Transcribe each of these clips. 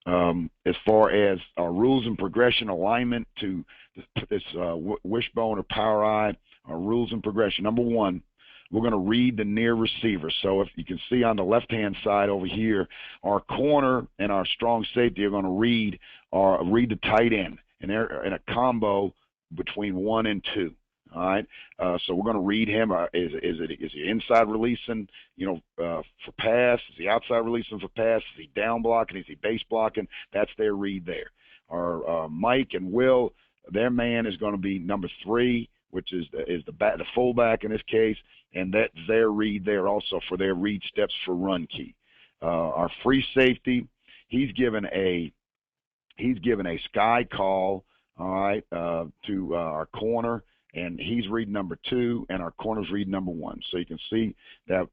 As far as our rules and progression alignment to this wishbone or power eye, our rules and progression. Number one, we're going to read the near receiver. So if you can see on the left-hand side over here, our corner and our strong safety are going to read the tight end, and they're in a combo between 1 and 2. All right, so we're going to read him. Is he inside releasing, for pass? Is he outside releasing for pass? Is he down blocking? Is he base blocking? That's their read there. Our Mike and Will, their man is going to be number 3, which is the fullback in this case, and that's their read there also for their read steps for run key. Our free safety, he's given a sky call, all right, to our corner. And he's reading number 2, and our corner's reading number 1. So you can see that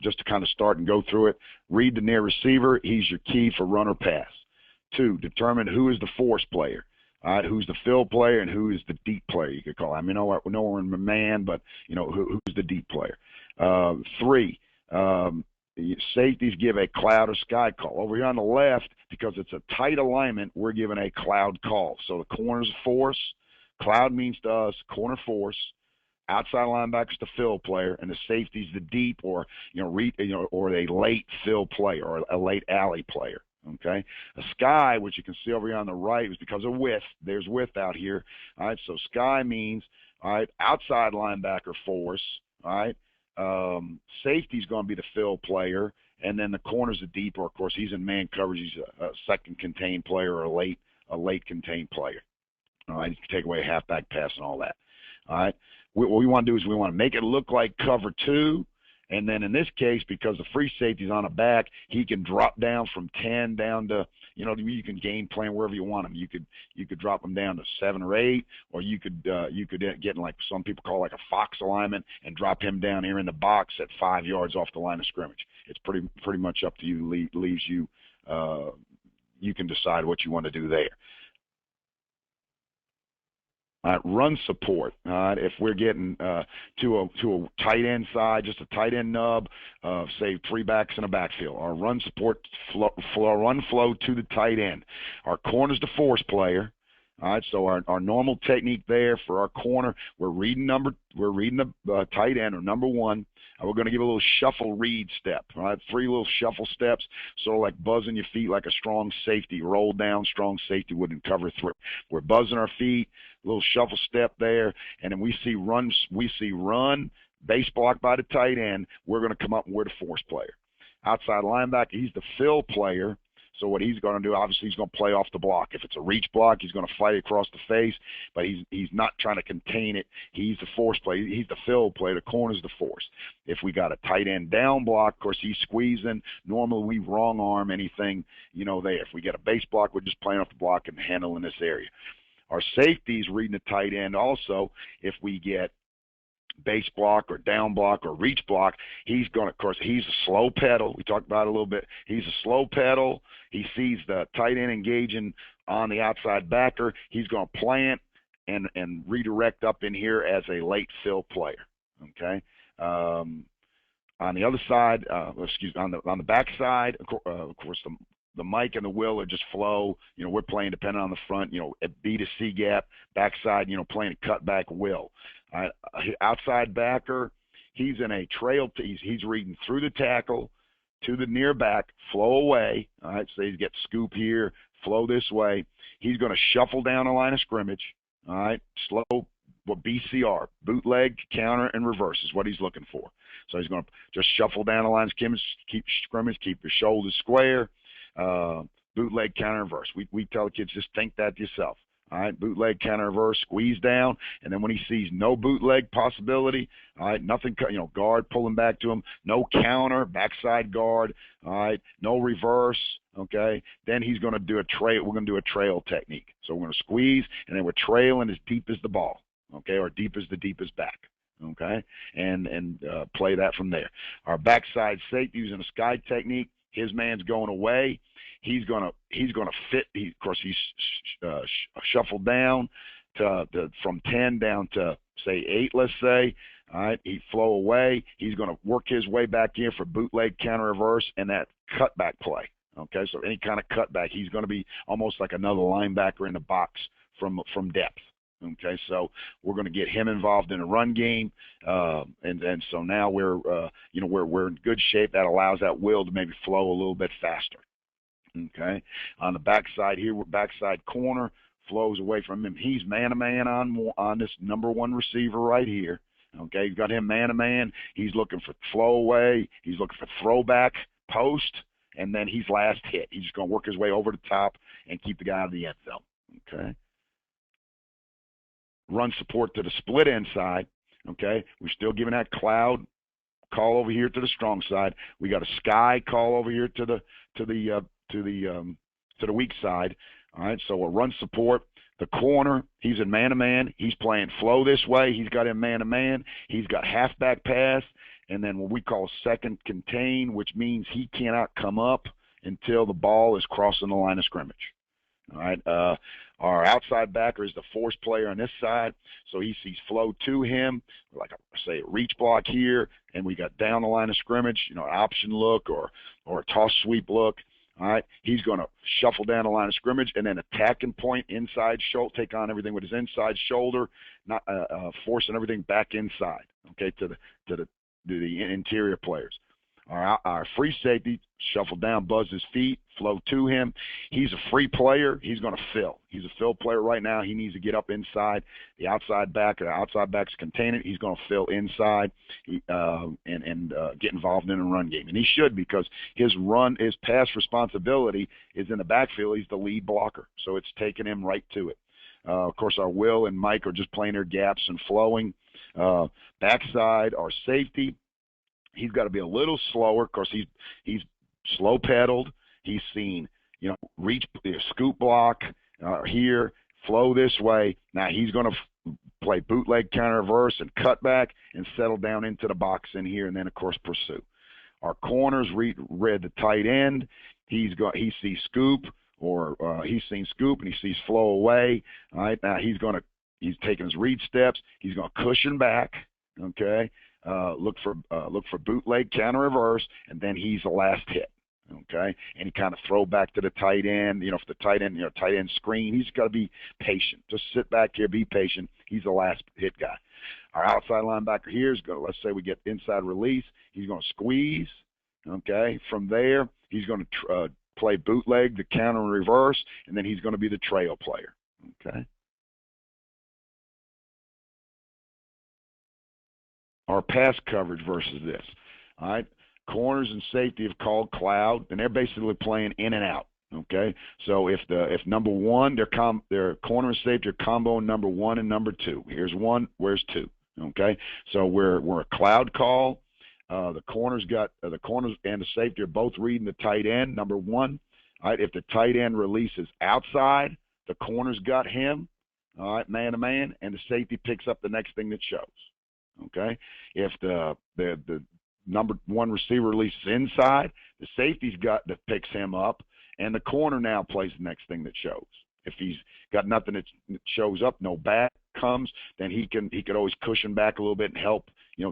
just to kind of start and go through it. Read the near receiver. He's your key for run or pass. 2, determine who is the force player. All right, who's the fill player and who is the deep player, you could call him. I mean, we know we're in man, but, who's the deep player. 3, safeties give a cloud or sky call. Over here on the left, because it's a tight alignment, we're giving a cloud call. So the corner's force. Cloud means to us corner force, outside linebacker's the fill player, and the safety's the deep or or a late fill player or a late alley player. Okay, a sky, which you can see over here on the right, is because of width. There's width out here. All right, so sky means outside linebacker force. All right, safety's going to be the fill player, and then the corner's the deep, or of course he's in man coverage. He's a second contained player or a late contained player. All right, you can take away a halfback pass and all that. All right, what we want to do is we want to make it look like cover 2, and then in this case, because the free safety's on the back, he can drop down from 10 down to, you can game plan wherever you want him. You could drop him down to 7 or 8, or you could get in like some people call like a fox alignment and drop him down here in the box at 5 yards off the line of scrimmage. It's pretty much up to you. Leaves you. You can decide what you want to do there. Run support. If we're getting to a tight end side, just a tight end nub, say 3 backs in a backfield. Our run support run flow to the tight end. Our corner's the force player. All right, so our normal technique there for our corner, we're reading the tight end or number 1. We're going to give a little shuffle read step, all right? 3 little shuffle steps, sort of like buzzing your feet like a strong safety. Roll down, strong safety wouldn't cover 3. We're buzzing our feet, a little shuffle step there, and then we see run, base block by the tight end. We're going to come up and we're the force player. Outside linebacker, he's the fill player. So what he's going to do, obviously, he's going to play off the block. If it's a reach block, he's going to fight across the face, but he's not trying to contain it. He's the force player. He's the fill player. The corner's the force. If we got a tight end down block, of course, he's squeezing. Normally, we wrong arm anything, there. If we get a base block, we're just playing off the block and handling this area. Our safety's reading the tight end also. If we get base block or down block or reach block, he's a slow pedal. We talked about it a little bit. He's a slow pedal. He sees the tight end engaging on the outside backer. He's going to plant and redirect up in here as a late fill player. Okay. On the other side, on the back side, of course, the Mike and the Will are just flow. We're playing depending on the front. At B to C gap, backside. Playing a cutback Will. Outside backer, he's in a trail. He's reading through the tackle to the near back, flow away. All right, so he's got scoop here, flow this way. He's going to shuffle down the line of scrimmage. All right, slow. BCR, bootleg, counter, and reverse is what he's looking for. So he's going to just shuffle down the line of scrimmage, keep your shoulders square. Bootleg, counter, reverse. We tell the kids, just think that to yourself. All right, bootleg, counter, reverse, squeeze down, and then when he sees no bootleg possibility, all right, nothing, guard pulling back to him, no counter, backside guard, all right, no reverse, okay, then he's going to do a trail. We're going to do a trail technique. So we're going to squeeze, and then we're trailing as deep as the ball, okay, or deep as the deepest back, okay, and play that from there. Our backside safety using a sky technique. His man's going away. He's gonna fit. Of course, he's shuffled down from 10 down to say 8. Let's say. All right, he flow away. He's going to work his way back in for bootleg, counter, reverse, and that cutback play. Okay, so any kind of cutback, he's going to be almost like another linebacker in the box from depth. Okay, so we're going to get him involved in a run game, and so now we're we're in good shape. That allows that will to maybe flow a little bit faster. Okay, on the backside here, we're backside corner flows away from him. He's man-to-man on this number one receiver right here. Okay, you've got him man-to-man. He's looking for flow away. He's looking for throwback, post, and then he's last hit. He's just going to work his way over the top and keep the guy out of the end zone. Okay. Run support to the split end side. Okay, we're still giving that cloud call over here to the strong side. We got a sky call over here to the weak side. All right, so a run support. The corner, he's in man-to-man. He's playing flow this way. He's got him man-to-man. He's got halfback pass, and then what we call second contain, which means he cannot come up until the ball is crossing the line of scrimmage. All right, our outside backer is the force player on this side, so he sees flow to him, like say a reach block here, and we got down the line of scrimmage, an option look or a toss sweep look. All right, he's going to shuffle down the line of scrimmage and then attacking point inside shoulder, take on everything with his inside shoulder, not forcing everything back inside. Okay, to the interior players. Our free safety shuffle down, buzz his feet, flow to him. He's a free player. He's going to fill. He's a fill player right now. He needs to get up inside. The outside back's contain it. He's going to fill inside and get involved in a run game. And he should, because his pass responsibility is in the backfield. He's the lead blocker, so it's taking him right to it. Of course, our Will and Mike are just playing their gaps and flowing. Backside, our safety, he's got to be a little slower because he's slow pedaled. He's seen, reach, scoop block here, flow this way. Now he's going to play bootleg-counter-reverse and cutback and settle down into the box in here, and then of course pursue. Our corners read the tight end. He sees scoop, or he's seen scoop and he sees flow away. All right, now he's taking his read steps. He's going to cushion back. Okay. Look for bootleg counter-reverse, and then he's the last hit. Okay, and he kind of throw back to the tight end. If the tight end screen, he's got to be patient. Just sit back here, be patient. He's the last hit guy. Our outside linebacker here is going to, let's say we get inside release. He's going to squeeze. Okay, from there he's going to play bootleg, the counter-reverse, and then he's going to be the trail player. Okay. Our pass coverage versus this. All right, corners and safety have called cloud, and they're basically playing in and out. Okay, so if number one, their corner and safety are comboing number one and number two. Here's one, where's two? Okay, so we're a cloud call. The corners and the safety are both reading the tight end, number one. All right, if the tight end releases outside, the corner's got him. All right, man to man, and the safety picks up the next thing that shows. Okay, if the number one receiver releases inside, the safety's got that picks him up, and the corner now plays the next thing that shows. If he's got nothing that shows up, no back comes, then he could always cushion back a little bit and help,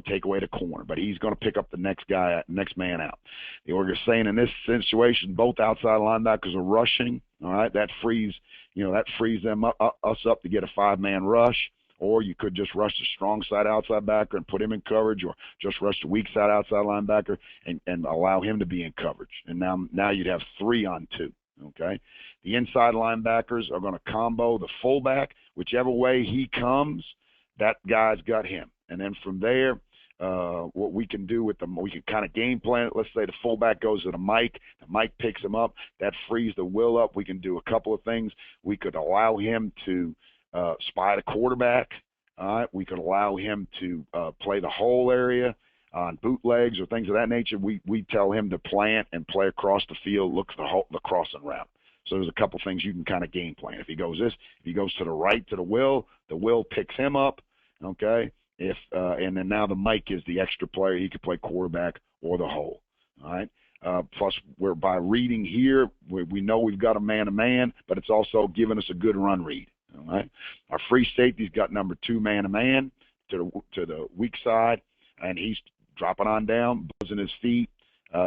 take away the corner. But he's going to pick up the next man out. We're saying in this situation, both outside linebackers are rushing. All right, that frees them us up to get a 5-man rush. Or you could just rush the strong side outside backer and put him in coverage, or just rush the weak side outside linebacker and allow him to be in coverage. And now you'd have 3 on 2. Okay, the inside linebackers are going to combo the fullback. Whichever way he comes, that guy's got him. And then from there, what we can do with them, we can kind of game plan it. Let's say the fullback goes to the Mike picks him up. That frees the will up. We can do a couple of things. We could allow him to spy the quarterback. All right, we could allow him to play the whole area on bootlegs or things of that nature. We tell him to plant and play across the field, look for the crossing route. So there's a couple things you can kind of game plan. If he goes to the right to the will picks him up. Okay, and then now the Mike is the extra player. He could play quarterback or the hole. All right. Plus, by reading here, we know we've got a man-to-man, but it's also giving us a good run read. All right. Our free safety's got number 2 man-to-man to the weak side, and he's dropping on down, buzzing his feet,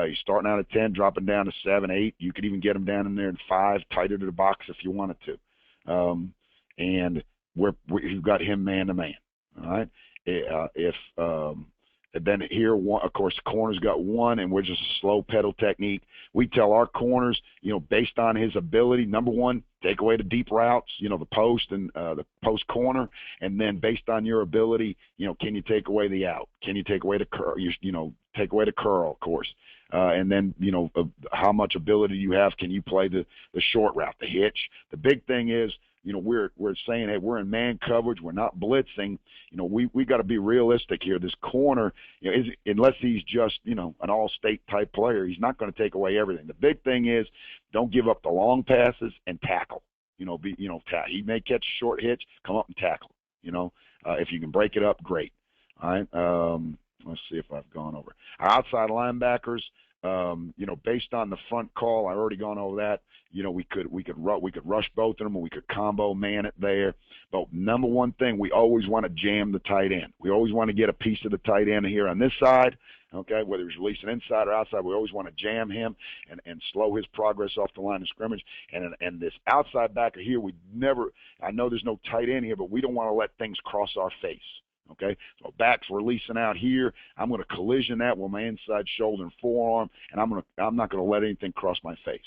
He's starting out at 10, dropping down to 7, 8. You could even get him down in there in 5, tighter to the box if you wanted to. And we've got him man to man. All right. And then here, of course, the corner's got 1, and we're just a slow pedal technique. We tell our corners, based on his ability, number 1, take away the deep routes, the post and the post corner, and then based on your ability, can you take away the out? Can you take away the curl? Take away the curl, of course. And then, how much ability you have? Can you play the short route, the hitch? The big thing is, we're saying, hey, we're in man coverage. We're not blitzing. We got to be realistic here. This corner, unless he's just, an all-state type player, he's not going to take away everything. The big thing is don't give up the long passes and tackle. He may catch a short hitch, come up and tackle. If you can break it up, great. All right. Let's see if I've gone over. Our outside linebackers, based on the front call, I've already gone over that. We could rush both of them, or we could combo man it there. But number one thing, we always want to jam the tight end. We always want to get a piece of the tight end here on this side. Okay, whether he's releasing inside or outside, we always want to jam him and slow his progress off the line of scrimmage. And this outside backer here, I know there's no tight end here, but we don't want to let things cross our face. Okay, so back's releasing out here. I'm going to collision that with my inside shoulder and forearm, and I'm not going to let anything cross my face.